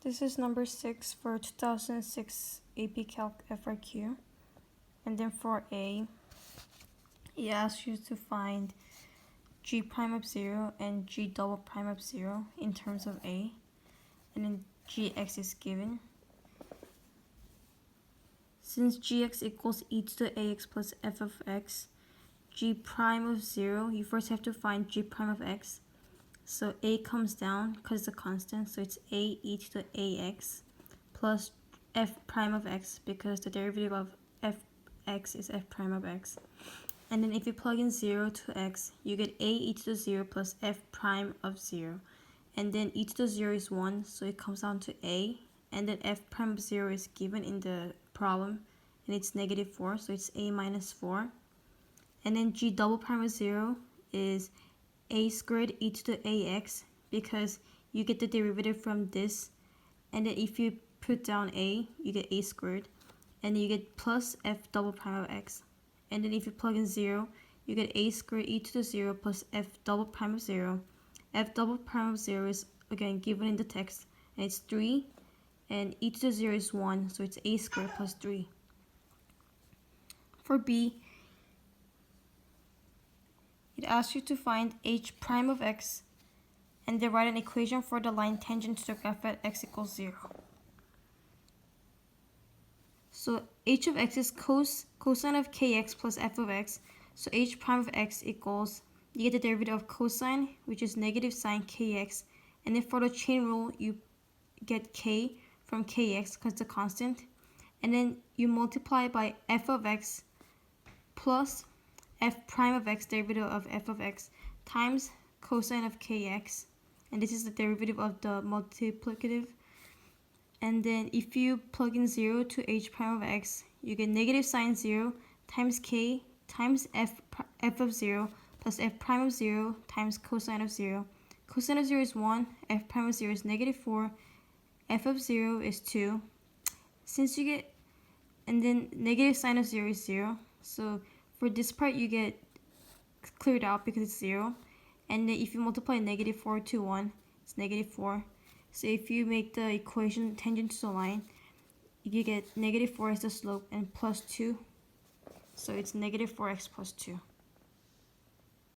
This is number 6 for 2006 AP Calc FRQ. And then for A, it asks you to find g prime of 0 and g double prime of 0 in terms of A. And then gx is given. Since gx equals e to the ax plus f of x, g prime of 0, you first have to find g prime of x. So a comes down because it's a constant, so it's a e to the ax plus f prime of x because the derivative of fx is f prime of x. And then if you plug in 0 to x, you get a e to the 0 plus f prime of 0. And then e to the 0 is 1, so it comes down to a. And then f prime of 0 is given in the problem, and it's negative 4, so it's a minus 4. And then g double prime of 0 is a squared e to the ax because you get the derivative from this. And then if you put down a, you get a squared. And then you get plus f double prime of x. And then if you plug in 0, you get a squared e to the 0 plus f double prime of 0. F double prime of 0 is again given in the text, and it's 3. And e to the 0 is 1, so it's a squared plus 3. For B, it asks you to find h prime of x and then write an equation for the line tangent to the graph at x equals 0. So h of x is cosine of kx plus f of x. So h prime of x equals, you get the derivative of cosine, which is negative sine kx. And then for the chain rule, you get k from kx because it's a constant. And then you multiply by f of x plus f prime of x, derivative of f of x, times cosine of kx. And this is the derivative of the multiplicative. And then if you plug in 0 to h prime of x, you get negative sine 0 times k times f of 0 plus f prime of 0 times cosine of 0. Cosine of 0 is 1, f prime of 0 is negative 4, f of 0 is 2. Since you get, and then negative sine of 0 is 0. So for this part, you get cleared out because it's 0. And then if you multiply negative 4 to 1, it's negative 4. So if you make the equation tangent to the line, you get negative 4 as the slope and plus 2. So it's negative 4x plus 2.